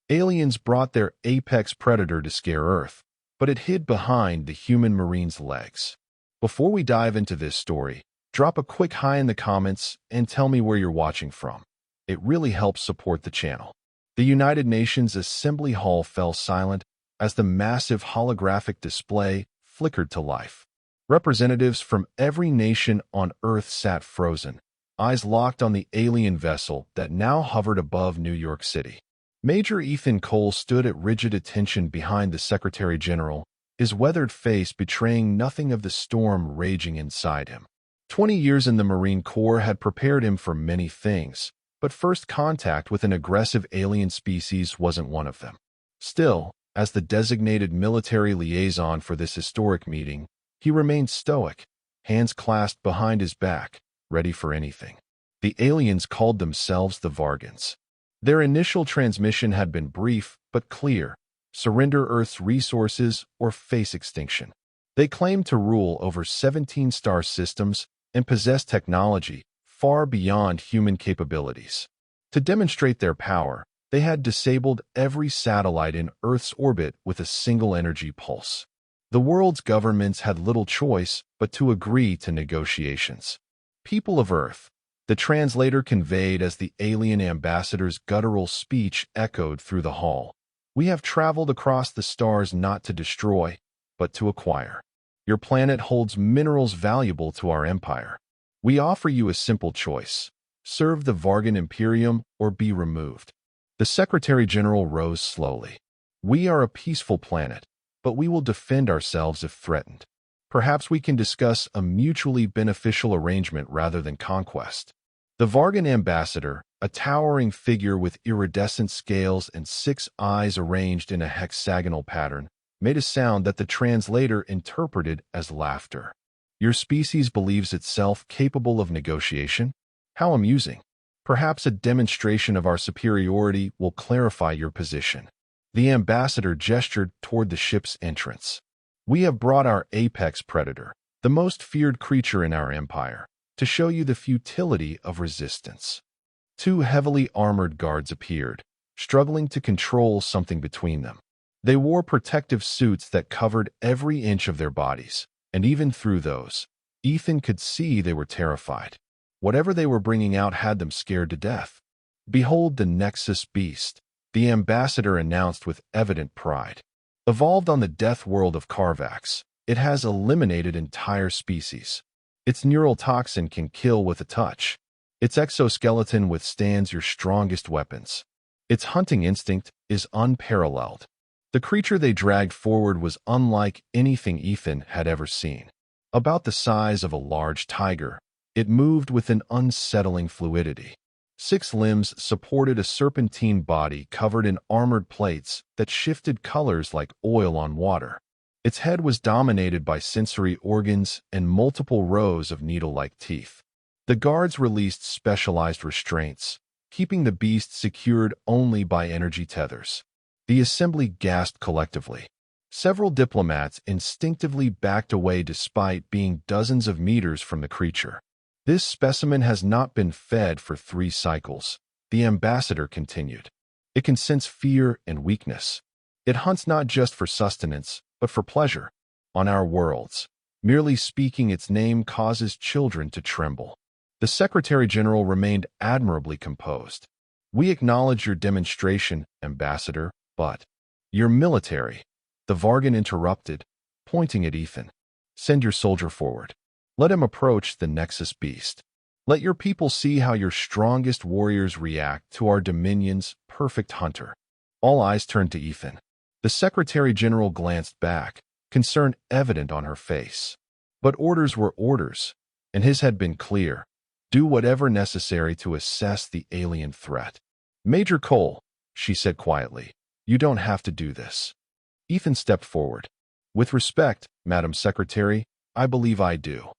Aliens brought their apex predator to scare Earth, but it hid behind the human marine's legs. Before we dive into this story, drop a quick hi in the comments and tell me where you're watching from. It really helps support the channel. The United Nations Assembly Hall fell silent as the massive holographic display flickered to life. Representatives from every nation on Earth sat frozen, eyes locked on the alien vessel that now hovered above New York City. Major Ethan Cole stood at rigid attention behind the Secretary General, his weathered face betraying nothing of the storm raging inside him. 20 years in the Marine Corps had prepared him for many things, but first contact with an aggressive alien species wasn't one of them. Still, as the designated military liaison for this historic meeting, he remained stoic, hands clasped behind his back, ready for anything. The aliens called themselves the Vargans. Their initial transmission had been brief but clear: surrender Earth's resources or face extinction. They claimed to rule over 17 star systems and possess technology far beyond human capabilities. To demonstrate their power, they had disabled every satellite in Earth's orbit with a single energy pulse. The world's governments had little choice but to agree to negotiations. People of Earth, the translator conveyed as the alien ambassador's guttural speech echoed through the hall. We have traveled across the stars not to destroy, but to acquire. Your planet holds minerals valuable to our empire. We offer you a simple choice: serve the Vargan Imperium or be removed. The Secretary General rose slowly. We are a peaceful planet, but we will defend ourselves if threatened. Perhaps we can discuss a mutually beneficial arrangement rather than conquest. The Vargan ambassador, a towering figure with iridescent scales and 6 eyes arranged in a hexagonal pattern, made a sound that the translator interpreted as laughter. Your species believes itself capable of negotiation? How amusing. Perhaps a demonstration of our superiority will clarify your position. The ambassador gestured toward the ship's entrance. We have brought our apex predator, the most feared creature in our empire, to show you the futility of resistance. 2 heavily armored guards appeared, struggling to control something between them. They wore protective suits that covered every inch of their bodies, and even through those, Ethan could see they were terrified. Whatever they were bringing out had them scared to death. Behold the Nexus beast, the ambassador announced with evident pride. Evolved on the death world of Carvax, it has eliminated entire species. Its neural toxin can kill with a touch. Its exoskeleton withstands your strongest weapons. Its hunting instinct is unparalleled. The creature they dragged forward was unlike anything Ethan had ever seen. About the size of a large tiger, it moved with an unsettling fluidity. 6 limbs supported a serpentine body covered in armored plates that shifted colors like oil on water. Its head was dominated by sensory organs and multiple rows of needle-like teeth. The guards released specialized restraints, keeping the beast secured only by energy tethers. The assembly gasped collectively. Several diplomats instinctively backed away despite being dozens of meters from the creature. This specimen has not been fed for 3 cycles, the ambassador continued. It can sense fear and weakness. It hunts not just for sustenance, but for pleasure. On our worlds, merely speaking its name causes children to tremble. The Secretary General remained admirably composed. We acknowledge your demonstration, Ambassador, but your military, the Vargan interrupted, pointing at Ethan. Send your soldier forward. Let him approach the Nexus beast. Let your people see how your strongest warriors react to our Dominion's perfect hunter. All eyes turned to Ethan. The Secretary General glanced back, concern evident on her face. But orders were orders, and his had been clear. Do whatever necessary to assess the alien threat. Major Cole, she said quietly, you don't have to do this. Ethan stepped forward. With respect, Madam Secretary, I believe I do.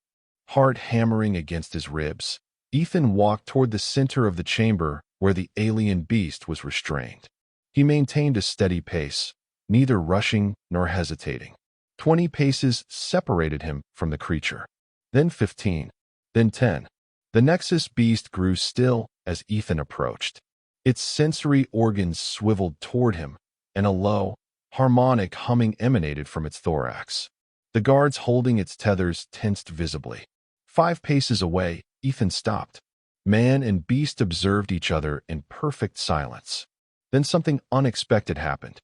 Heart hammering against his ribs, Ethan walked toward the center of the chamber where the alien beast was restrained. He maintained a steady pace, neither rushing nor hesitating. 20 paces separated him from the creature. Then 15. Then 10. The Nexus beast grew still as Ethan approached. Its sensory organs swiveled toward him, and a low, harmonic humming emanated from its thorax. The guards holding its tethers tensed visibly. 5 paces away, Ethan stopped. Man and beast observed each other in perfect silence. Then something unexpected happened.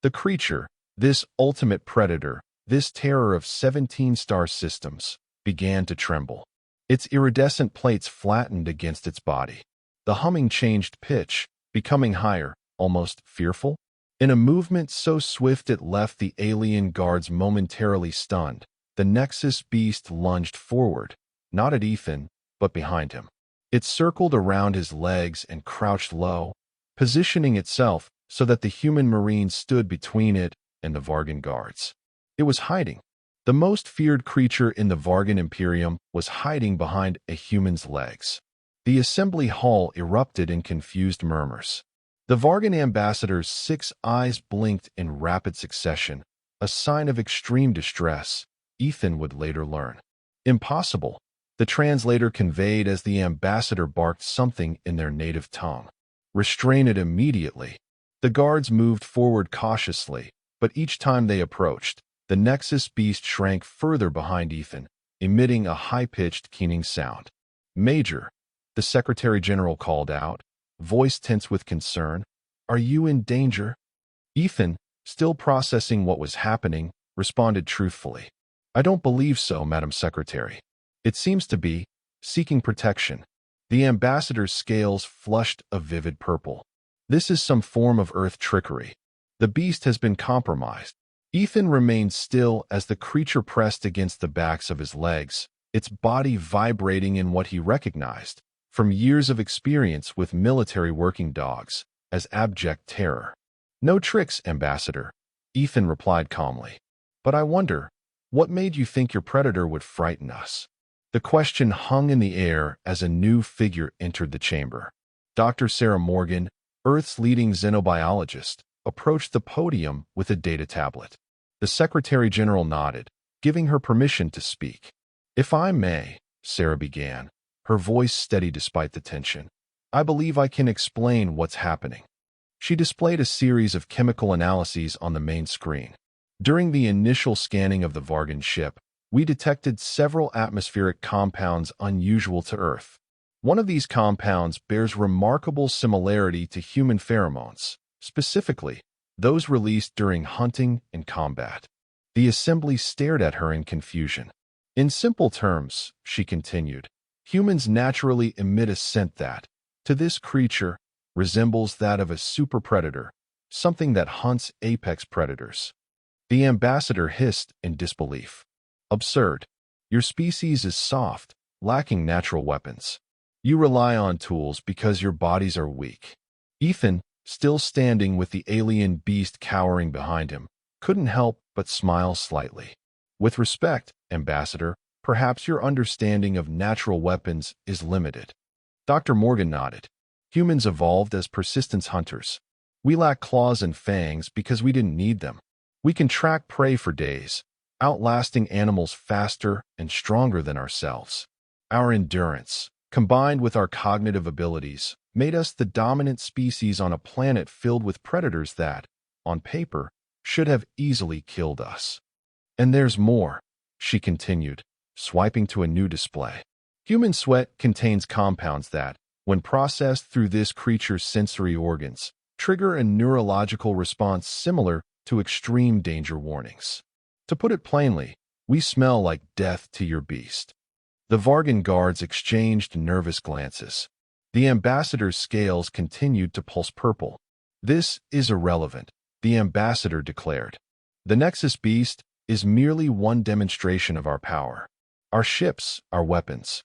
The creature, this ultimate predator, this terror of 17 star systems, began to tremble. Its iridescent plates flattened against its body. The humming changed pitch, becoming higher, almost fearful. In a movement so swift it left the alien guards momentarily stunned, the Nexus beast lunged forward, not at Ethan, but behind him. It circled around his legs and crouched low, positioning itself so that the human marine stood between it and the Vargan guards. It was hiding. The most feared creature in the Vargan Imperium was hiding behind a human's legs. The assembly hall erupted in confused murmurs. The Vargan ambassador's 6 eyes blinked in rapid succession, a sign of extreme distress, Ethan would later learn. Impossible, the translator conveyed as the ambassador barked something in their native tongue. Restrain it immediately. The guards moved forward cautiously, but each time they approached, the Nexus beast shrank further behind Ethan, emitting a high-pitched, keening sound. Major, the Secretary General called out, voice tense with concern. Are you in danger? Ethan, still processing what was happening, responded truthfully. I don't believe so, Madam Secretary. It seems to be seeking protection. The ambassador's scales flushed a vivid purple. This is some form of Earth trickery. The beast has been compromised. Ethan remained still as the creature pressed against the backs of his legs, its body vibrating in what he recognized, from years of experience with military working dogs, as abject terror. No tricks, Ambassador, Ethan replied calmly. But I wonder, what made you think your predator would frighten us? The question hung in the air as a new figure entered the chamber. Dr. Sarah Morgan, Earth's leading xenobiologist, approached the podium with a data tablet. The Secretary General nodded, giving her permission to speak. If I may, Sarah began, her voice steady despite the tension. I believe I can explain what's happening. She displayed a series of chemical analyses on the main screen. During the initial scanning of the Vargan ship, we detected several atmospheric compounds unusual to Earth. One of these compounds bears remarkable similarity to human pheromones, specifically those released during hunting and combat. The assembly stared at her in confusion. In simple terms, she continued, humans naturally emit a scent that, to this creature, resembles that of a super predator, something that hunts apex predators. The ambassador hissed in disbelief. Absurd. Your species is soft, lacking natural weapons. You rely on tools because your bodies are weak. Ethan, still standing with the alien beast cowering behind him, couldn't help but smile slightly. With respect, Ambassador, perhaps your understanding of natural weapons is limited. Dr. Morgan nodded. Humans evolved as persistence hunters. We lack claws and fangs because we didn't need them. We can track prey for days, outlasting animals faster and stronger than ourselves. Our endurance, combined with our cognitive abilities, made us the dominant species on a planet filled with predators that, on paper, should have easily killed us. And there's more, she continued, swiping to a new display. Human sweat contains compounds that, when processed through this creature's sensory organs, trigger a neurological response similar to extreme danger warnings. To put it plainly, we smell like death to your beast. The Vargan guards exchanged nervous glances. The ambassador's scales continued to pulse purple. This is irrelevant, the ambassador declared. The Nexus beast is merely one demonstration of our power. Our ships, our weapons,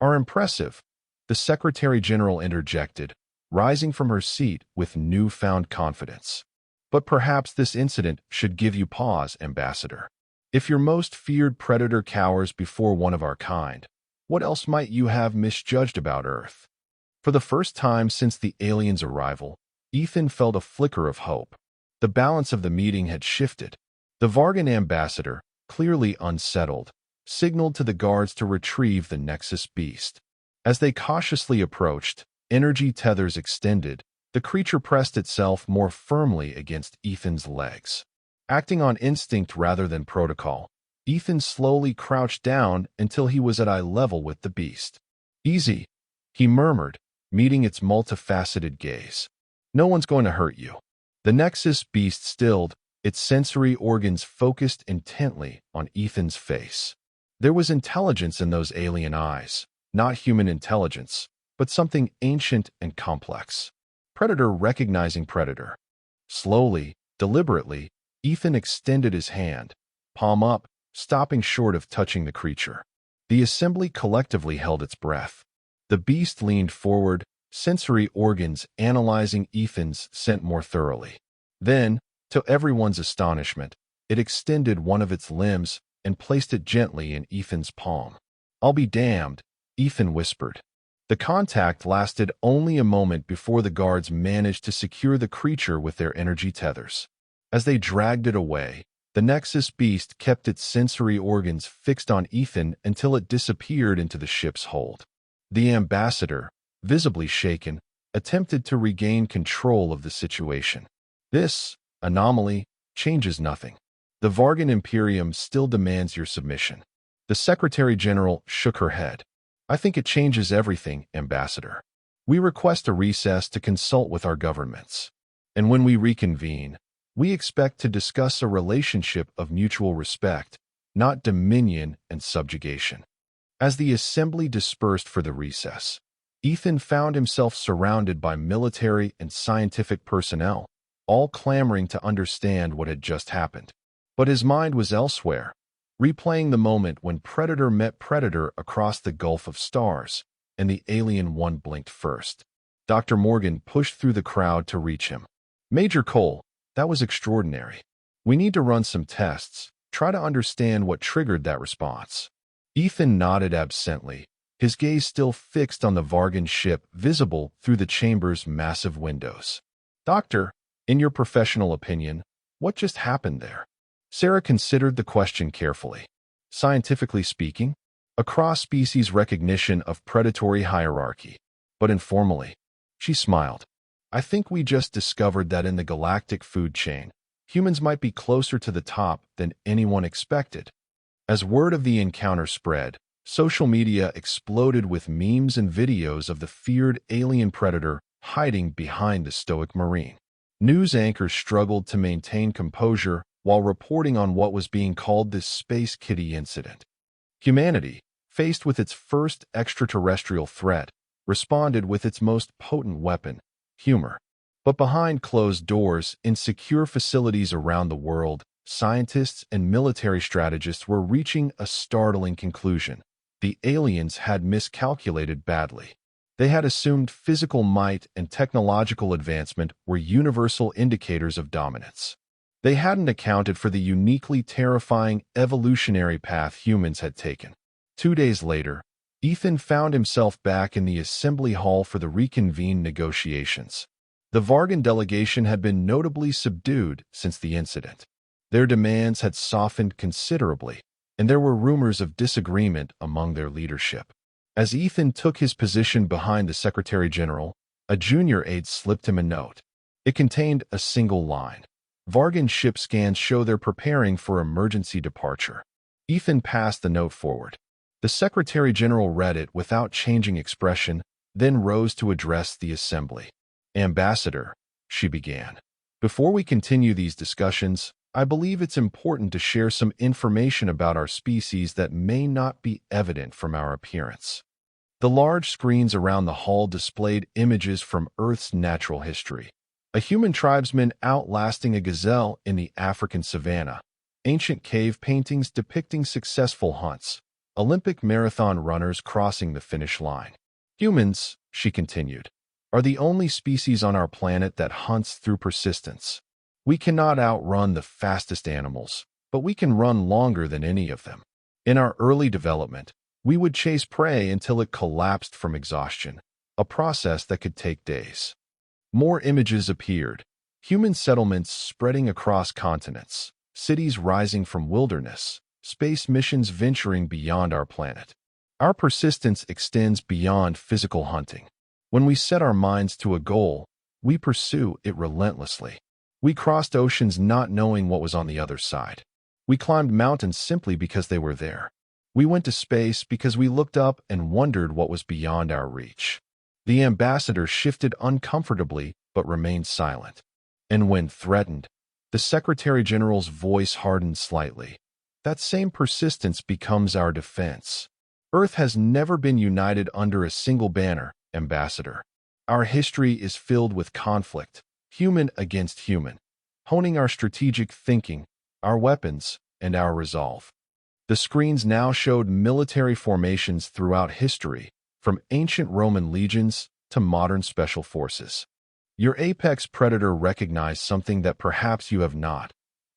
are impressive, the Secretary General interjected, rising from her seat with newfound confidence. But perhaps this incident should give you pause, Ambassador. If your most feared predator cowers before one of our kind, what else might you have misjudged about Earth? For the first time since the aliens' arrival, Ethan felt a flicker of hope. The balance of the meeting had shifted. The Vargan ambassador, clearly unsettled, signaled to the guards to retrieve the Nexus beast. As they cautiously approached, energy tethers extended, The creature pressed itself more firmly against Ethan's legs. Acting on instinct rather than protocol, Ethan slowly crouched down until he was at eye level with the beast. "Easy," he murmured, meeting its multifaceted gaze. "No one's going to hurt you." The Nexus beast stilled, its sensory organs focused intently on Ethan's face. There was intelligence in those alien eyes, not human intelligence, but something ancient and complex. Predator recognizing predator. Slowly, deliberately, Ethan extended his hand, palm up, stopping short of touching the creature. The assembly collectively held its breath. The beast leaned forward, sensory organs analyzing Ethan's scent more thoroughly. Then, to everyone's astonishment, it extended one of its limbs and placed it gently in Ethan's palm. "I'll be damned," Ethan whispered. The contact lasted only a moment before the guards managed to secure the creature with their energy tethers. As they dragged it away, the Nexus beast kept its sensory organs fixed on Ethan until it disappeared into the ship's hold. The ambassador, visibly shaken, attempted to regain control of the situation. "This anomaly changes nothing. The Vargan Imperium still demands your submission." The Secretary General shook her head. "I think it changes everything, Ambassador. We request a recess to consult with our governments. And when we reconvene, we expect to discuss a relationship of mutual respect, not dominion and subjugation." As the assembly dispersed for the recess, Ethan found himself surrounded by military and scientific personnel, all clamoring to understand what had just happened. But his mind was elsewhere, replaying the moment when Predator met Predator across the Gulf of Stars, and the alien one blinked first. Dr. Morgan pushed through the crowd to reach him. "Major Cole, that was extraordinary. We need to run some tests, try to understand what triggered that response." Ethan nodded absently, his gaze still fixed on the Vargan ship visible through the chamber's massive windows. "Doctor, in your professional opinion, what just happened there?" Sarah considered the question carefully. "Scientifically speaking, a cross-species recognition of predatory hierarchy, but informally." She smiled. "I think we just discovered that in the galactic food chain, humans might be closer to the top than anyone expected." As word of the encounter spread, social media exploded with memes and videos of the feared alien predator hiding behind the stoic Marine. News anchors struggled to maintain composure while reporting on what was being called this Space Kitty incident. Humanity, faced with its first extraterrestrial threat, responded with its most potent weapon, humor. But behind closed doors, in secure facilities around the world, scientists and military strategists were reaching a startling conclusion. The aliens had miscalculated badly. They had assumed physical might and technological advancement were universal indicators of dominance. They hadn't accounted for the uniquely terrifying evolutionary path humans had taken. 2 days later, Ethan found himself back in the assembly hall for the reconvened negotiations. The Vargan delegation had been notably subdued since the incident. Their demands had softened considerably, and there were rumors of disagreement among their leadership. As Ethan took his position behind the Secretary General, a junior aide slipped him a note. It contained a single line. "Vargan ship scans show they're preparing for emergency departure." Ethan passed the note forward. The Secretary General read it without changing expression, then rose to address the assembly. "Ambassador," she began, "before we continue these discussions, I believe it's important to share some information about our species that may not be evident from our appearance." The large screens around the hall displayed images from Earth's natural history. A human tribesman outlasting a gazelle in the African savanna, ancient cave paintings depicting successful hunts, Olympic marathon runners crossing the finish line. "Humans," she continued, "are the only species on our planet that hunts through persistence. We cannot outrun the fastest animals, but we can run longer than any of them. In our early development, we would chase prey until it collapsed from exhaustion, a process that could take days." More images appeared, human settlements spreading across continents, cities rising from wilderness, space missions venturing beyond our planet. Our persistence extends beyond physical hunting. When we set our minds to a goal, we pursue it relentlessly. We crossed oceans not knowing what was on the other side. We climbed mountains simply because they were there. We went to space because we looked up and wondered what was beyond our reach. The ambassador shifted uncomfortably but remained silent. And when threatened, the Secretary General's voice hardened slightly. That same persistence becomes our defense. Earth has never been united under a single banner, Ambassador. Our history is filled with conflict, human against human, honing our strategic thinking, our weapons, and our resolve. The screens now showed military formations throughout history, from ancient Roman legions to modern special forces. Your apex predator recognized something that perhaps you have not.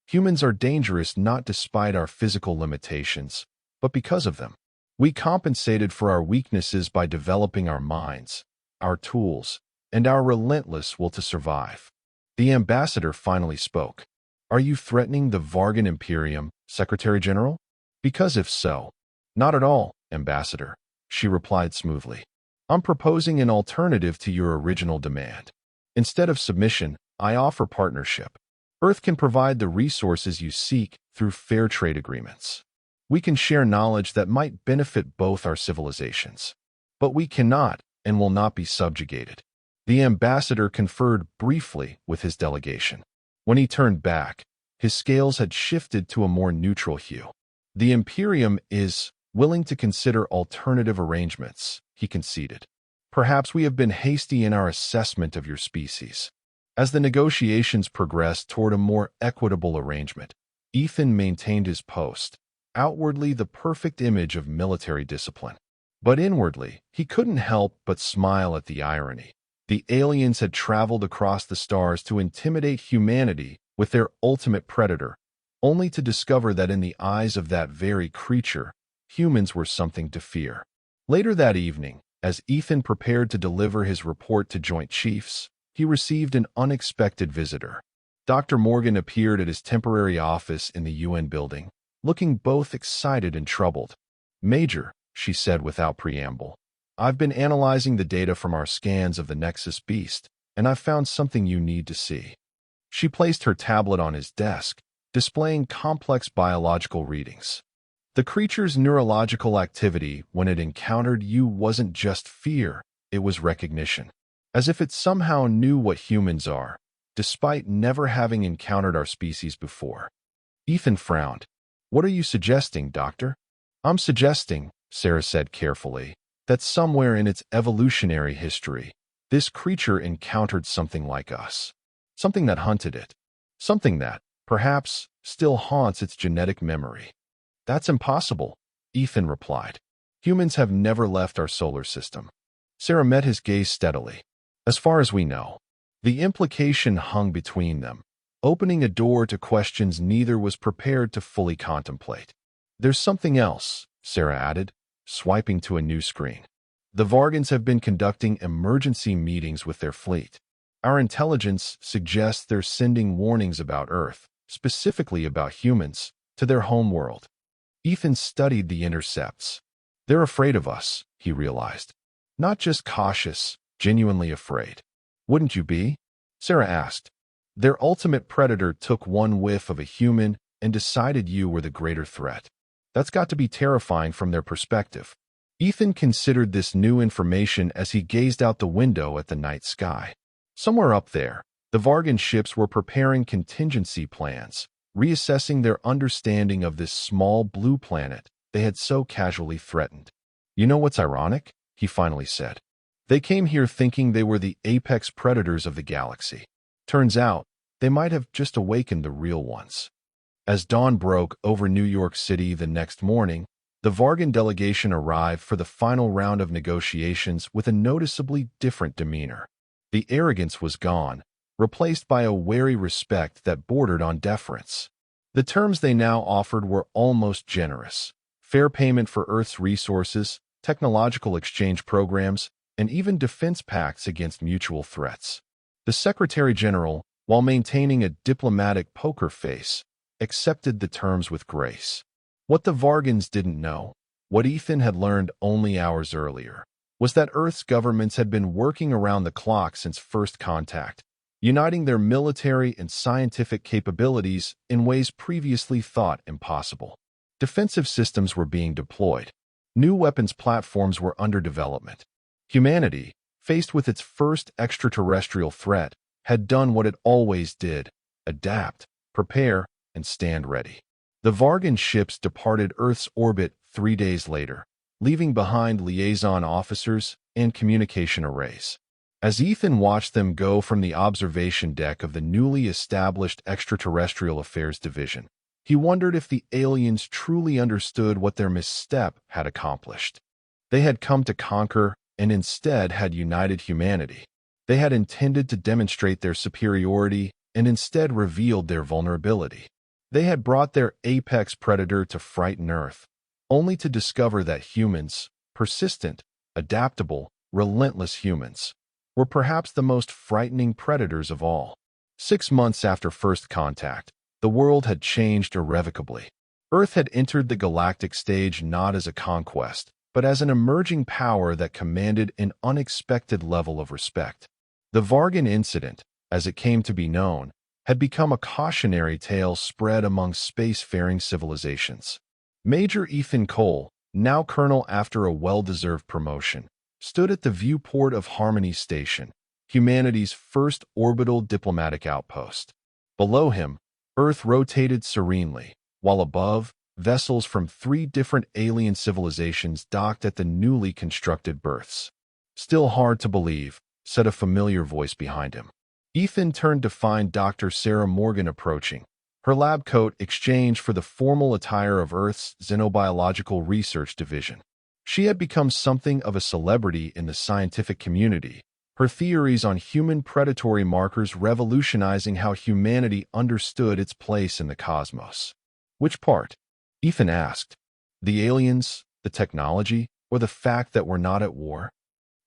Humans are dangerous not despite our physical limitations, but because of them. We compensated for our weaknesses by developing our minds, our tools, and our relentless will to survive. The ambassador finally spoke. Are you threatening the Vargan Imperium, Secretary General? Because if so, not at all, Ambassador, she replied smoothly. I'm proposing an alternative to your original demand. Instead of submission, I offer partnership. Earth can provide the resources you seek through fair trade agreements. We can share knowledge that might benefit both our civilizations. But we cannot and will not be subjugated. The ambassador conferred briefly with his delegation. When he turned back, his scales had shifted to a more neutral hue. The Imperium is willing to consider alternative arrangements, he conceded. Perhaps we have been hasty in our assessment of your species. As the negotiations progressed toward a more equitable arrangement, Ethan maintained his post, outwardly the perfect image of military discipline. But inwardly, he couldn't help but smile at the irony. The aliens had traveled across the stars to intimidate humanity with their ultimate predator, only to discover that in the eyes of that very creature, humans were something to fear. Later that evening, as Ethan prepared to deliver his report to Joint Chiefs, he received an unexpected visitor. Dr. Morgan appeared at his temporary office in the UN building, looking both excited and troubled. Major, she said without preamble, I've been analyzing the data from our scans of the Nexus beast, and I've found something you need to see. She placed her tablet on his desk, displaying complex biological readings. The creature's neurological activity when it encountered you wasn't just fear, it was recognition. As if it somehow knew what humans are, despite never having encountered our species before. Ethan frowned. What are you suggesting, Doctor? I'm suggesting, Sarah said carefully, that somewhere in its evolutionary history, this creature encountered something like us. Something that hunted it. Something that, perhaps, still haunts its genetic memory. That's impossible, Ethan replied. Humans have never left our solar system. Sarah met his gaze steadily. As far as we know, the implication hung between them, opening a door to questions neither was prepared to fully contemplate. There's something else, Sarah added, swiping to a new screen. The Vargans have been conducting emergency meetings with their fleet. Our intelligence suggests they're sending warnings about Earth, specifically about humans, to their home world. Ethan studied the intercepts. They're afraid of us, he realized. Not just cautious, genuinely afraid. Wouldn't you be? Sarah asked. Their ultimate predator took one whiff of a human and decided you were the greater threat. That's got to be terrifying from their perspective. Ethan considered this new information as he gazed out the window at the night sky. Somewhere up there, the Vargan ships were preparing contingency plans, reassessing their understanding of this small blue planet they had so casually threatened. You know what's ironic? He finally said. They came here thinking they were the apex predators of the galaxy. Turns out, they might have just awakened the real ones. As dawn broke over New York City the next morning, the Vargan delegation arrived for the final round of negotiations with a noticeably different demeanor. The arrogance was gone, replaced by a wary respect that bordered on deference. The terms they now offered were almost generous. Fair payment for Earth's resources, technological exchange programs, and even defense pacts against mutual threats. The Secretary General, while maintaining a diplomatic poker face, accepted the terms with grace. What the Vargans didn't know, what Ethan had learned only hours earlier, was that Earth's governments had been working around the clock since first contact, uniting their military and scientific capabilities in ways previously thought impossible. Defensive systems were being deployed. New weapons platforms were under development. Humanity, faced with its first extraterrestrial threat, had done what it always did: adapt, prepare, and stand ready. The Vargan ships departed Earth's orbit 3 days later, leaving behind liaison officers and communication arrays. As Ethan watched them go from the observation deck of the newly established Extraterrestrial Affairs Division, he wondered if the aliens truly understood what their misstep had accomplished. They had come to conquer and instead had united humanity. They had intended to demonstrate their superiority and instead revealed their vulnerability. They had brought their apex predator to frighten Earth, only to discover that humans, persistent, adaptable, relentless humans, were perhaps the most frightening predators of all. 6 months after first contact, the world had changed irrevocably. Earth had entered the galactic stage not as a conquest, but as an emerging power that commanded an unexpected level of respect. The Vargan incident, as it came to be known, had become a cautionary tale spread among spacefaring civilizations. Major Ethan Cole, now colonel after a well-deserved promotion, stood at the viewport of Harmony Station, humanity's first orbital diplomatic outpost. Below him, Earth rotated serenely, while above, vessels from 3 different alien civilizations docked at the newly constructed berths. "Still hard to believe," said a familiar voice behind him. Ethan turned to find Dr. Sarah Morgan approaching, her lab coat exchanged for the formal attire of Earth's Xenobiological Research Division. She had become something of a celebrity in the scientific community, her theories on human predatory markers revolutionizing how humanity understood its place in the cosmos. "Which part?" Ethan asked. "The aliens, the technology, or the fact that we're not at war?"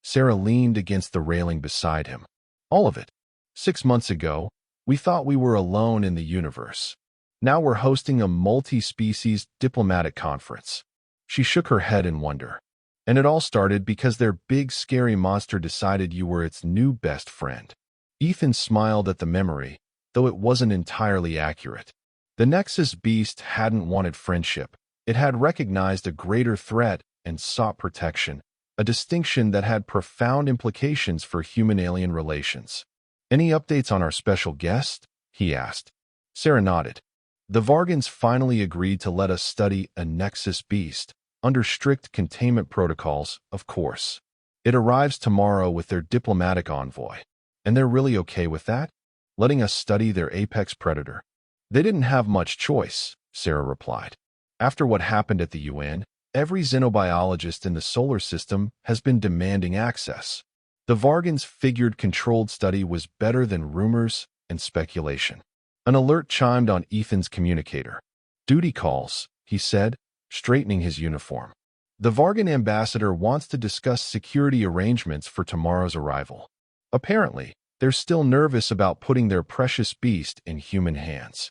Sarah leaned against the railing beside him. "All of it. 6 months ago, we thought we were alone in the universe. Now we're hosting a multi-species diplomatic conference." She shook her head in wonder. "And it all started because their big scary monster decided you were its new best friend." Ethan smiled at the memory, though it wasn't entirely accurate. The Nexus beast hadn't wanted friendship. It had recognized a greater threat and sought protection, a distinction that had profound implications for human-alien relations. "Any updates on our special guest?" he asked. Sarah nodded. "The Vargans finally agreed to let us study a Nexus beast, under strict containment protocols, of course. It arrives tomorrow with their diplomatic envoy. And they're really okay with that, letting us study their apex predator." "They didn't have much choice," Sarah replied. "After what happened at the UN, every xenobiologist in the solar system has been demanding access. The Vargans figured controlled study was better than rumors and speculation." An alert chimed on Ethan's communicator. "Duty calls," he said, straightening his uniform. "The Vargan ambassador wants to discuss security arrangements for tomorrow's arrival. Apparently, they're still nervous about putting their precious beast in human hands."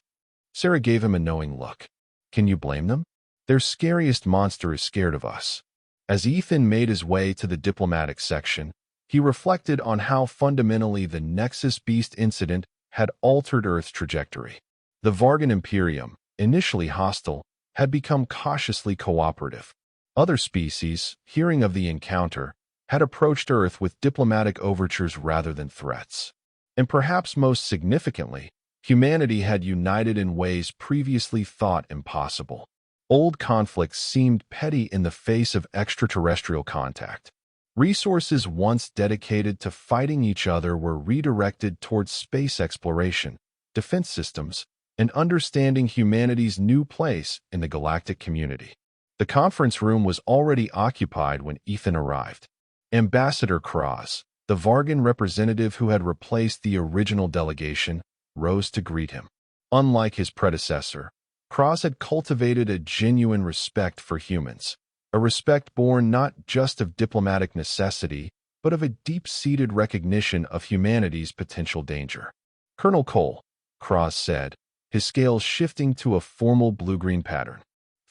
Sarah gave him a knowing look. "Can you blame them? Their scariest monster is scared of us." As Ethan made his way to the diplomatic section, he reflected on how fundamentally the Nexus Beast incident had altered Earth's trajectory. The Vargan Imperium, initially hostile, had become cautiously cooperative. Other species, hearing of the encounter, had approached Earth with diplomatic overtures rather than threats. And perhaps most significantly, humanity had united in ways previously thought impossible. Old conflicts seemed petty in the face of extraterrestrial contact. Resources once dedicated to fighting each other were redirected towards space exploration, defense systems, and understanding humanity's new place in the galactic community. The conference room was already occupied when Ethan arrived. Ambassador Cross, the Vargan representative who had replaced the original delegation, rose to greet him. Unlike his predecessor, Cross had cultivated a genuine respect for humans, a respect born not just of diplomatic necessity, but of a deep-seated recognition of humanity's potential danger. "Colonel Cole," Cross said, his scales shifting to a formal blue-green pattern.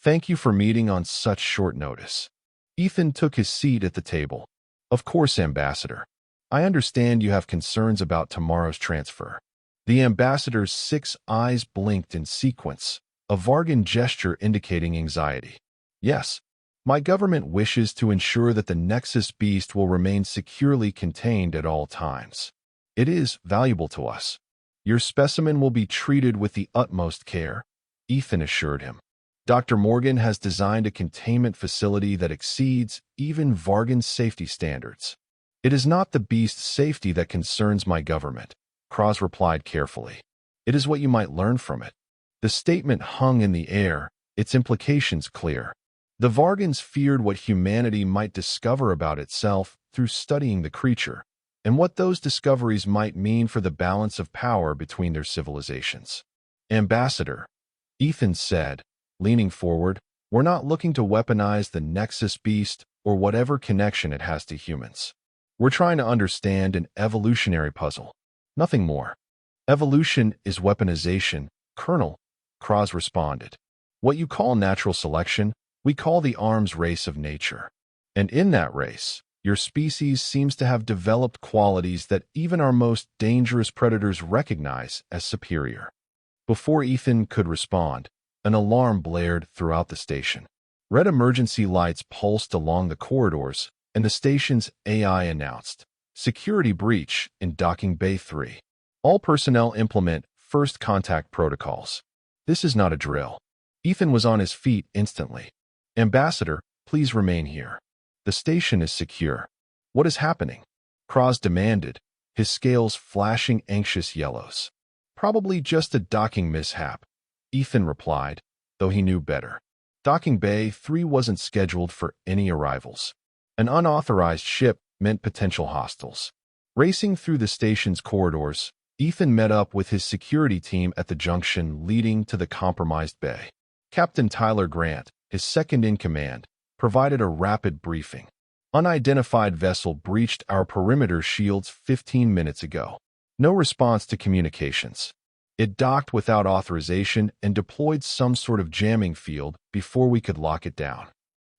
"Thank you for meeting on such short notice." Ethan took his seat at the table. Of course, Ambassador. I understand you have concerns about tomorrow's transfer. The ambassador's 6 eyes blinked in sequence, a Vargan gesture indicating anxiety. Yes, my government wishes to ensure that the Nexus beast will remain securely contained at all times. It is valuable to us. Your specimen will be treated with the utmost care, Ethan assured him. Dr. Morgan has designed a containment facility that exceeds even Vargan's safety standards. It is not the beast's safety that concerns my government, Kraz replied carefully. It is what you might learn from it. The statement hung in the air, its implications clear. The Vargans feared what humanity might discover about itself through studying the creature, and what those discoveries might mean for the balance of power between their civilizations. Ambassador, Ethan said, leaning forward, we're not looking to weaponize the Nexus beast or whatever connection it has to humans. We're trying to understand an evolutionary puzzle. Nothing more. Evolution is weaponization, Colonel, Kraz responded. What you call natural selection, we call the arms race of nature. And in that race, your species seems to have developed qualities that even our most dangerous predators recognize as superior. Before Ethan could respond, an alarm blared throughout the station. Red emergency lights pulsed along the corridors, and the station's AI announced, Security breach in Docking Bay 3. All personnel implement first contact protocols. This is not a drill. Ethan was on his feet instantly. Ambassador, please remain here. The station is secure. What is happening? Kraz demanded, his scales flashing anxious yellows. Probably just a docking mishap, Ethan replied, though he knew better. Docking Bay 3 wasn't scheduled for any arrivals. An unauthorized ship meant potential hostiles. Racing through the station's corridors, Ethan met up with his security team at the junction leading to the compromised bay. Captain Tyler Grant, his second-in-command, provided a rapid briefing. Unidentified vessel breached our perimeter shields 15 minutes ago. No response to communications. It docked without authorization and deployed some sort of jamming field before we could lock it down.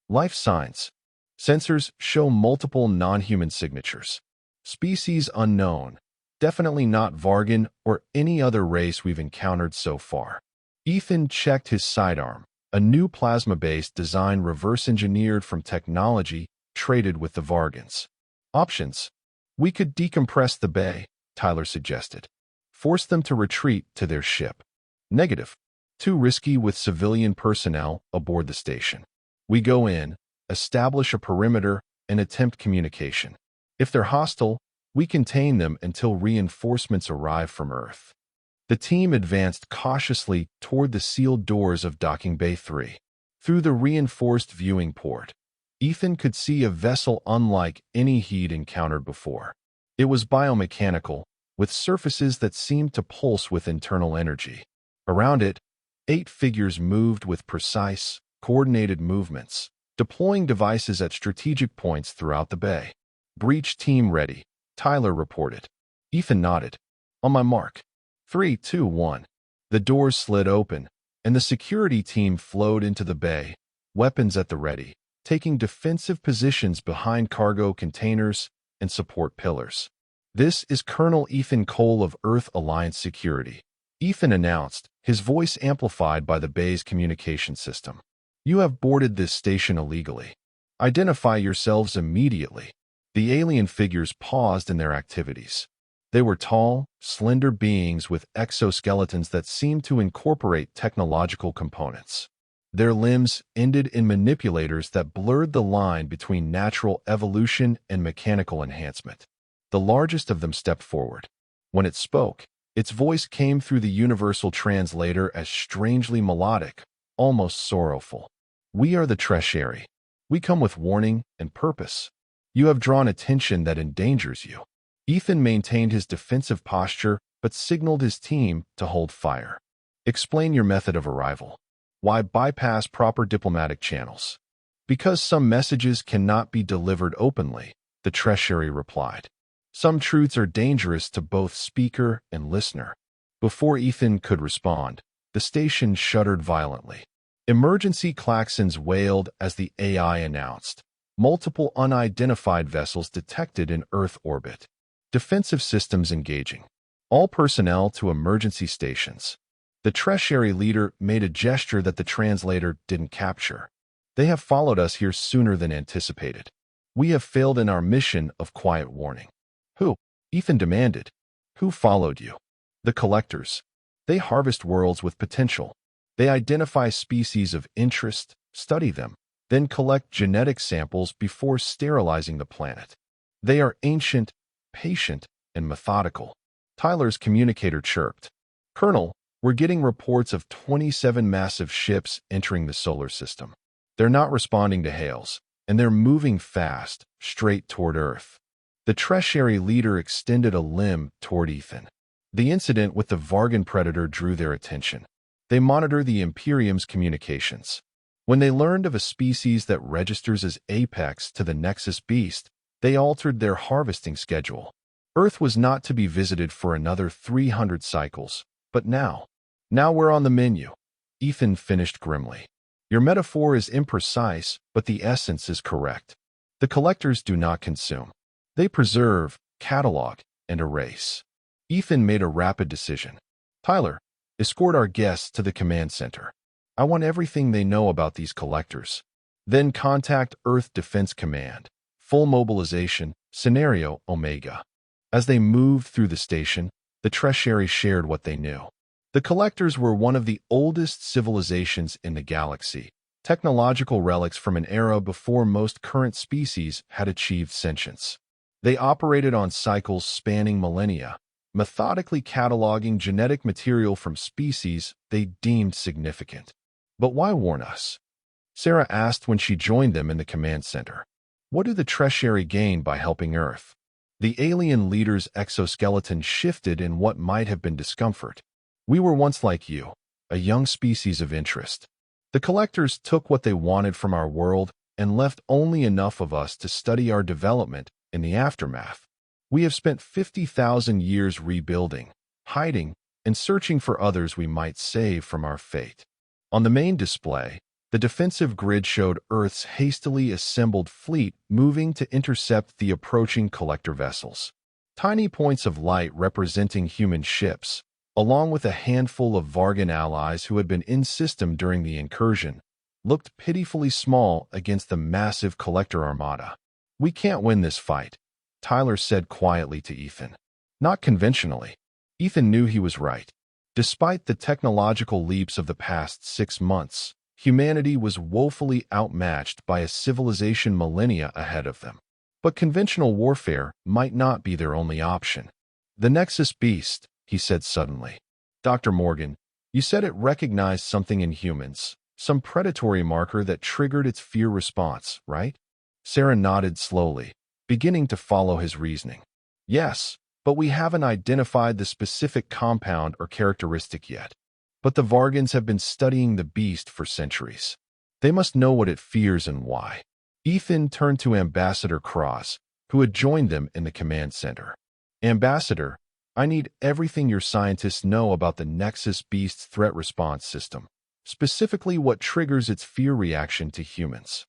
Life signs. Sensors show multiple non-human signatures. Species unknown. Definitely not Vargan or any other race we've encountered so far. Ethan checked his sidearm, a new plasma-based design reverse-engineered from technology traded with the Vargans. Options. We could decompress the bay, Tyler suggested. Force them to retreat to their ship. Negative. Too risky with civilian personnel aboard the station. We go in, establish a perimeter, and attempt communication. If they're hostile, we contain them until reinforcements arrive from Earth. The team advanced cautiously toward the sealed doors of Docking Bay 3. Through the reinforced viewing port, Ethan could see a vessel unlike any he'd encountered before. It was biomechanical, with surfaces that seemed to pulse with internal energy. Around it, 8 figures moved with precise, coordinated movements, deploying devices at strategic points throughout the bay. Breach team ready, Tyler reported. Ethan nodded. On my mark. 3, 2, 1. The doors slid open, and the security team flowed into the bay, weapons at the ready, taking defensive positions behind cargo containers and support pillars. This is Colonel Ethan Cole of Earth Alliance Security, Ethan announced, his voice amplified by the bay's communication system. You have boarded this station illegally. Identify yourselves immediately. The alien figures paused in their activities. They were tall, slender beings with exoskeletons that seemed to incorporate technological components. Their limbs ended in manipulators that blurred the line between natural evolution and mechanical enhancement. The largest of them stepped forward. When it spoke, its voice came through the universal translator as strangely melodic, almost sorrowful. We are the Treasury. We come with warning and purpose. You have drawn attention that endangers you. Ethan maintained his defensive posture but signaled his team to hold fire. Explain your method of arrival. Why bypass proper diplomatic channels? Because some messages cannot be delivered openly, the Treasury replied. Some truths are dangerous to both speaker and listener. Before Ethan could respond, the station shuddered violently. Emergency klaxons wailed as the AI announced, Multiple unidentified vessels detected in Earth orbit. Defensive systems engaging. All personnel to emergency stations. The Treasury leader made a gesture that the translator didn't capture. They have followed us here sooner than anticipated. We have failed in our mission of quiet warning. Who? Ethan demanded. Who followed you? The collectors. They harvest worlds with potential. They identify species of interest, study them, then collect genetic samples before sterilizing the planet. They are ancient, patient, and methodical. Tyler's communicator chirped. Colonel, we're getting reports of 27 massive ships entering the solar system. They're not responding to hails, and they're moving fast, straight toward Earth. The Treasury leader extended a limb toward Ethan. The incident with the Vargan predator drew their attention. They monitor the Imperium's communications. When they learned of a species that registers as apex to the Nexus beast, they altered their harvesting schedule. Earth was not to be visited for another 300 cycles, but now we're on the menu. Ethan finished grimly. Your metaphor is imprecise, but the essence is correct. The collectors do not consume. They preserve, catalog, and erase. Ethan made a rapid decision. Tyler, escort our guests to the command center. I want everything they know about these collectors. Then contact Earth Defense Command. Full mobilization, Scenario Omega. As they moved through the station, the Treasury shared what they knew. The collectors were one of the oldest civilizations in the galaxy, technological relics from an era before most current species had achieved sentience. They operated on cycles spanning millennia, methodically cataloging genetic material from species they deemed significant. But why warn us? Sarah asked when she joined them in the command center. What do the Treasury gain by helping Earth? The alien leader's exoskeleton shifted in what might have been discomfort. We were once like you, a young species of interest. The collectors took what they wanted from our world and left only enough of us to study our development in the aftermath. We have spent 50,000 years rebuilding, hiding, and searching for others we might save from our fate. On the main display, the defensive grid showed Earth's hastily assembled fleet moving to intercept the approaching collector vessels. Tiny points of light representing human ships, along with a handful of Vargan allies who had been in system during the incursion, looked pitifully small against the massive collector armada. We can't win this fight, Tyler said quietly to Ethan. Not conventionally. Ethan knew he was right. Despite the technological leaps of the past 6 months, humanity was woefully outmatched by a civilization millennia ahead of them. But conventional warfare might not be their only option. The Nexus beast, he said suddenly. Dr. Morgan, you said it recognized something in humans, some predatory marker that triggered its fear response, right? Sarah nodded slowly, beginning to follow his reasoning. Yes, but we haven't identified the specific compound or characteristic yet. But the Vargans have been studying the beast for centuries. They must know what it fears and why. Ethan turned to Ambassador Cross, who had joined them in the command center. Ambassador, I need everything your scientists know about the Nexus Beast's threat response system, specifically what triggers its fear reaction to humans.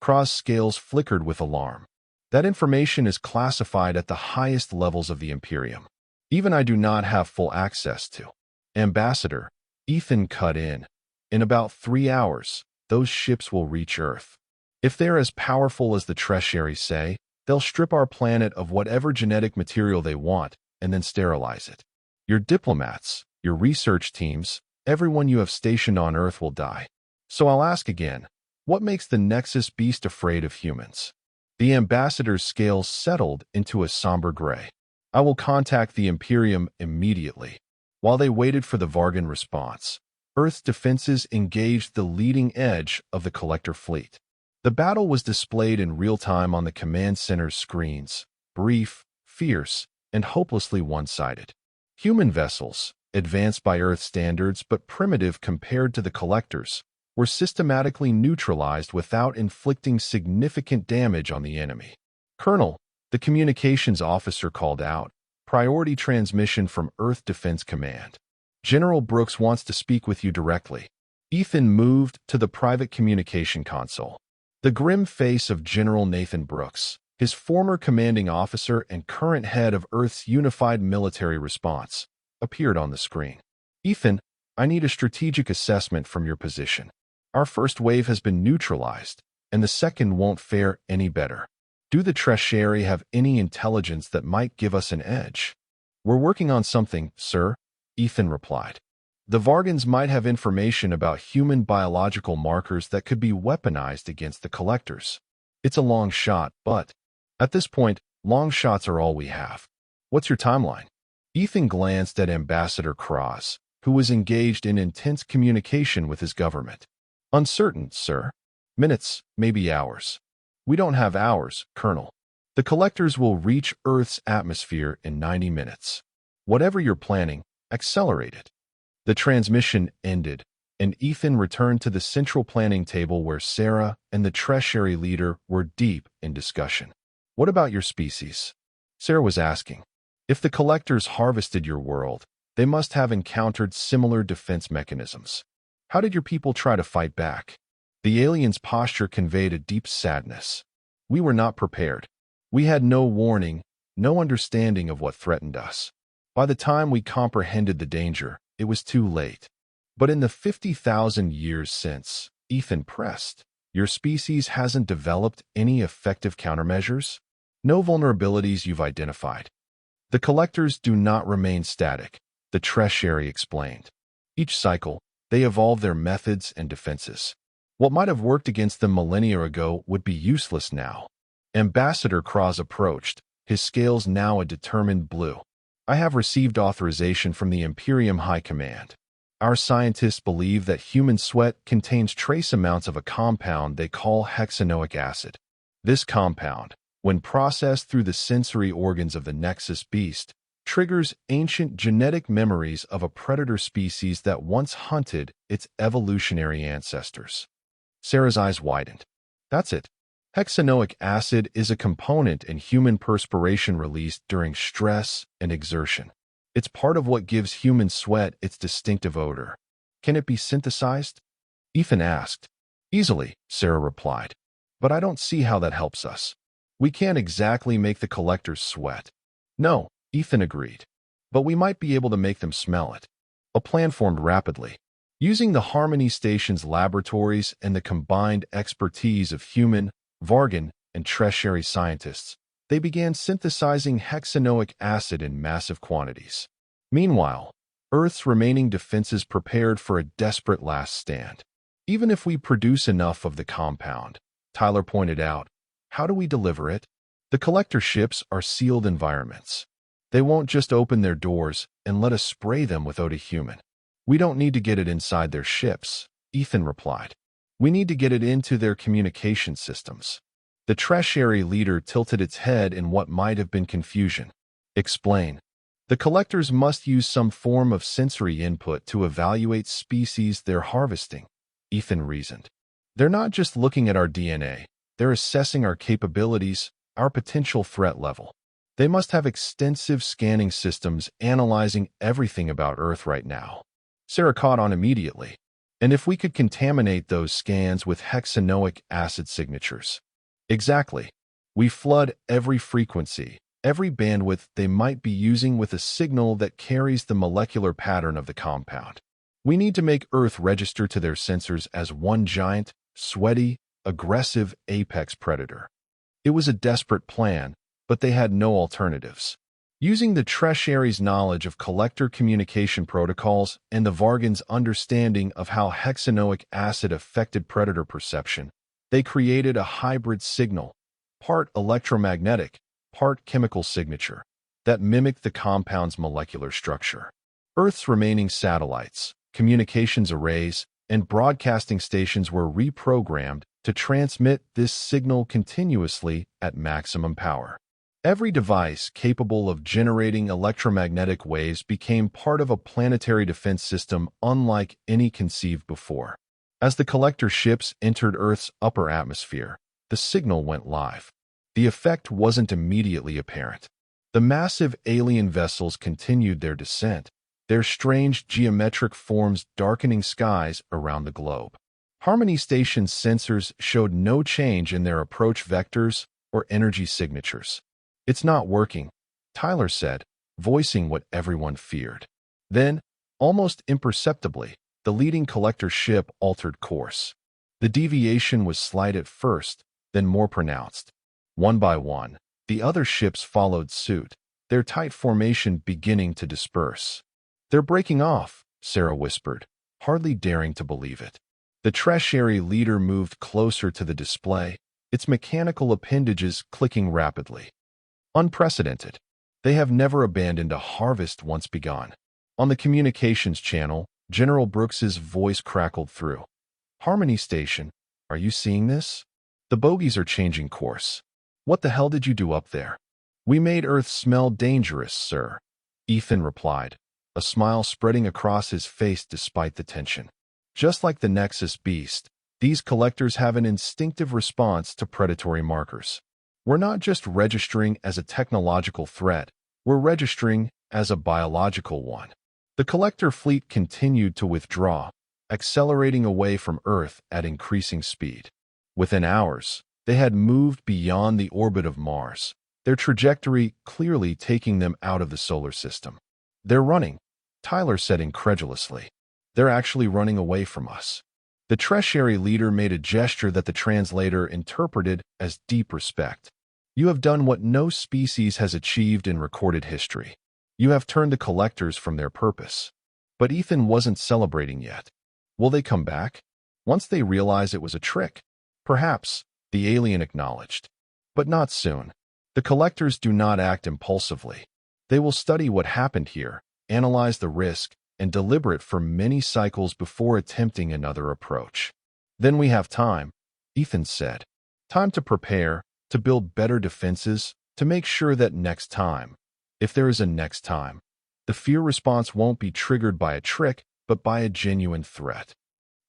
Cross' scales flickered with alarm. That information is classified at the highest levels of the Imperium. Even I do not have full access to. Ambassador, Ethan cut in. In about 3 hours, those ships will reach Earth. If they're as powerful as the Treasury say, they'll strip our planet of whatever genetic material they want and then sterilize it. Your diplomats, your research teams, everyone you have stationed on Earth will die. So I'll ask again, what makes the Nexus Beast afraid of humans? The ambassador's scales settled into a somber gray. I will contact the Imperium immediately. While they waited for the Vargan response, Earth's defenses engaged the leading edge of the collector fleet. The battle was displayed in real time on the command center's screens, brief, fierce, and hopelessly one-sided. Human vessels, advanced by Earth standards but primitive compared to the collectors, were systematically neutralized without inflicting significant damage on the enemy. Colonel, the communications officer called out, priority transmission from Earth Defense Command. General Brooks wants to speak with you directly. Ethan moved to the private communication console. The grim face of General Nathan Brooks, his former commanding officer and current head of Earth's unified military response, appeared on the screen. Ethan, I need a strategic assessment from your position. Our first wave has been neutralized, and the second won't fare any better. Do the Treasury have any intelligence that might give us an edge? We're working on something, sir, Ethan replied. The Vargans might have information about human biological markers that could be weaponized against the Collectors. It's a long shot, but at this point, long shots are all we have. What's your timeline? Ethan glanced at Ambassador Cross, who was engaged in intense communication with his government. Uncertain, sir. Minutes, maybe hours. We don't have hours, Colonel. The Collectors will reach Earth's atmosphere in 90 minutes. Whatever you're planning, accelerate it. The transmission ended, and Ethan returned to the central planning table where Sarah and the Treasury leader were deep in discussion. What about your species? Sarah was asking. If the Collectors harvested your world, they must have encountered similar defense mechanisms. How did your people try to fight back? The alien's posture conveyed a deep sadness. We were not prepared. We had no warning, no understanding of what threatened us. By the time we comprehended the danger, it was too late. But in the 50,000 years since, Ethan pressed, your species hasn't developed any effective countermeasures? No vulnerabilities you've identified. The Collectors do not remain static, the Treasury explained. Each cycle, they evolve their methods and defenses. What might have worked against them millennia ago would be useless now. Ambassador Cross approached, his scales now a determined blue. I have received authorization from the Imperium High Command. Our scientists believe that human sweat contains trace amounts of a compound they call hexanoic acid. This compound, when processed through the sensory organs of the Nexus beast, triggers ancient genetic memories of a predator species that once hunted its evolutionary ancestors. Sarah's eyes widened. That's it. Hexanoic acid is a component in human perspiration released during stress and exertion. It's part of what gives human sweat its distinctive odor. Can it be synthesized? Ethan asked. Easily, Sarah replied. But I don't see how that helps us. We can't exactly make the Collectors sweat. No, Ethan agreed. But we might be able to make them smell it. A plan formed rapidly. Using the Harmony Station's laboratories and the combined expertise of human, Vargan, and Treasury scientists, they began synthesizing hexanoic acid in massive quantities. Meanwhile, Earth's remaining defenses prepared for a desperate last stand. Even if we produce enough of the compound, Tyler pointed out, how do we deliver it? The Collector ships are sealed environments. They won't just open their doors and let us spray them without a human. We don't need to get it inside their ships, Ethan replied. We need to get it into their communication systems. The Treasury leader tilted its head in what might have been confusion. Explain. The Collectors must use some form of sensory input to evaluate species they're harvesting, Ethan reasoned. They're not just looking at our DNA. They're assessing our capabilities, our potential threat level. They must have extensive scanning systems analyzing everything about Earth right now. Sarah caught on immediately. And if we could contaminate those scans with hexanoic acid signatures? Exactly. We flood every frequency, every bandwidth they might be using with a signal that carries the molecular pattern of the compound. We need to make Earth register to their sensors as one giant, sweaty, aggressive apex predator. It was a desperate plan, but they had no alternatives. Using the Treasury's knowledge of Collector communication protocols and the Vargan's understanding of how hexanoic acid affected predator perception, they created a hybrid signal, part electromagnetic, part chemical signature, that mimicked the compound's molecular structure. Earth's remaining satellites, communications arrays, and broadcasting stations were reprogrammed to transmit this signal continuously at maximum power. Every device capable of generating electromagnetic waves became part of a planetary defense system unlike any conceived before. As the Collector ships entered Earth's upper atmosphere, the signal went live. The effect wasn't immediately apparent. The massive alien vessels continued their descent, their strange geometric forms darkening skies around the globe. Harmony Station's sensors showed no change in their approach vectors or energy signatures. "It's not working," Tyler said, voicing what everyone feared. Then, almost imperceptibly, the leading collector ship altered course. The deviation was slight at first, then more pronounced. One by one, the other ships followed suit, their tight formation beginning to disperse. "They're breaking off," Sarah whispered, hardly daring to believe it. The Treasury leader moved closer to the display, its mechanical appendages clicking rapidly. "Unprecedented. They have never abandoned a harvest once begun." On the communications channel, General Brooks's voice crackled through. "Harmony Station, are you seeing this? The bogies are changing course. What the hell did you do up there?" "We made Earth smell dangerous, sir," Ethan replied, a smile spreading across his face despite the tension. "Just like the Nexus beast, these collectors have an instinctive response to predatory markers. We're not just registering as a technological threat, we're registering as a biological one." The collector fleet continued to withdraw, accelerating away from Earth at increasing speed. Within hours, they had moved beyond the orbit of Mars, their trajectory clearly taking them out of the solar system. "They're running," Tyler said incredulously. "They're actually running away from us." The Treasury leader made a gesture that the translator interpreted as deep respect. "You have done what no species has achieved in recorded history. You have turned the collectors from their purpose." But Ethan wasn't celebrating yet. "Will they come back? Once they realize it was a trick?" "Perhaps," the alien acknowledged. "But not soon. The collectors do not act impulsively. They will study what happened here, analyze the risk, and deliberate for many cycles before attempting another approach." "Then we have time," Ethan said. "Time to prepare, to build better defenses, to make sure that next time, if there is a next time, the fear response won't be triggered by a trick, but by a genuine threat."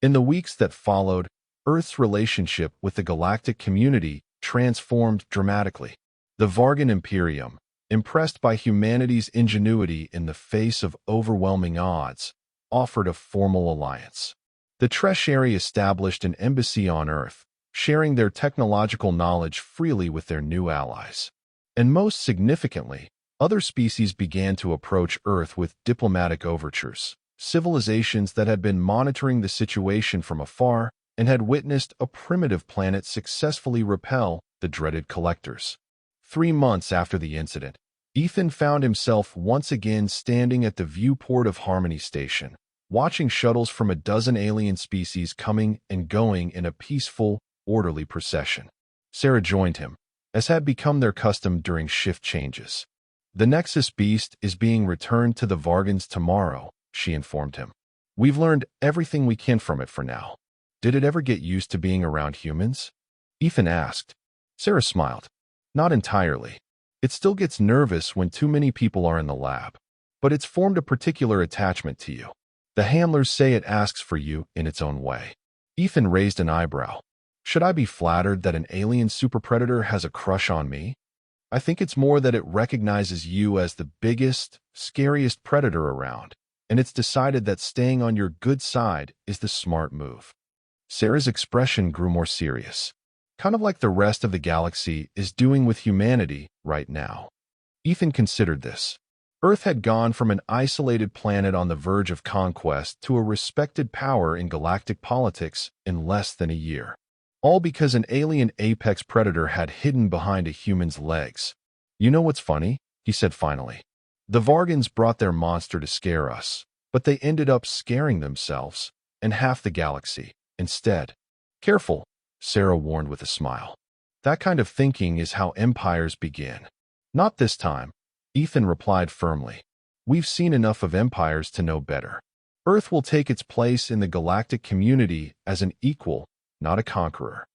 In the weeks that followed, Earth's relationship with the galactic community transformed dramatically. The Vargan Imperium, impressed by humanity's ingenuity in the face of overwhelming odds, offered a formal alliance. The Treasury established an embassy on Earth, sharing their technological knowledge freely with their new allies. And most significantly, other species began to approach Earth with diplomatic overtures, civilizations that had been monitoring the situation from afar and had witnessed a primitive planet successfully repel the dreaded collectors. 3 months after the incident, Ethan found himself once again standing at the viewport of Harmony Station, watching shuttles from a dozen alien species coming and going in a peaceful, orderly procession. Sarah joined him, as had become their custom during shift changes. "The Nexus beast is being returned to the Vargans tomorrow," she informed him. "We've learned everything we can from it for now." "Did it ever get used to being around humans?" Ethan asked. Sarah smiled. "Not entirely. It still gets nervous when too many people are in the lab. But it's formed a particular attachment to you. The handlers say it asks for you in its own way." Ethan raised an eyebrow. "Should I be flattered that an alien superpredator has a crush on me? I think it's more that it recognizes you as the biggest, scariest predator around, and it's decided that staying on your good side is the smart move." Sarah's expression grew more serious. "Kind of like the rest of the galaxy is doing with humanity right now." Ethan considered this. Earth had gone from an isolated planet on the verge of conquest to a respected power in galactic politics in less than a year. All because an alien apex predator had hidden behind a human's legs. "You know what's funny?" he said finally. "The Vargans brought their monster to scare us, but they ended up scaring themselves, and half the galaxy, instead." "Careful," Sarah warned with a smile. "That kind of thinking is how empires begin." "Not this time," Ethan replied firmly. "We've seen enough of empires to know better. Earth will take its place in the galactic community as an equal, not a conqueror."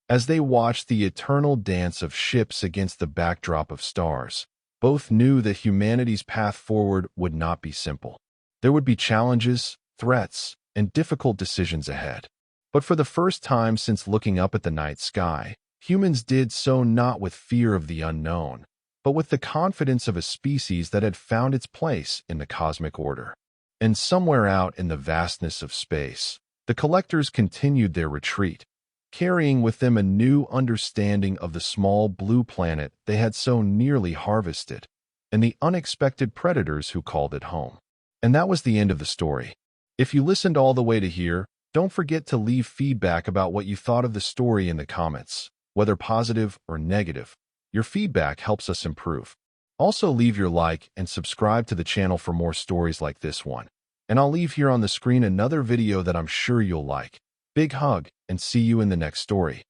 As they watched the eternal dance of ships against the backdrop of stars, both knew that humanity's path forward would not be simple. There would be challenges, threats, and difficult decisions ahead. But for the first time since looking up at the night sky, humans did so not with fear of the unknown, but with the confidence of a species that had found its place in the cosmic order. And somewhere out in the vastness of space, The collectors continued their retreat, carrying with them a new understanding of the small blue planet they had so nearly harvested, and the unexpected predators who called it home. And that was the end of the story. If you listened all the way to here, don't forget to leave feedback about what you thought of the story in the comments, whether positive or negative. Your feedback helps us improve. Also, leave your like and subscribe to the channel for more stories like this one. And I'll leave here on the screen another video that I'm sure you'll like. Big hug, and see you in the next story.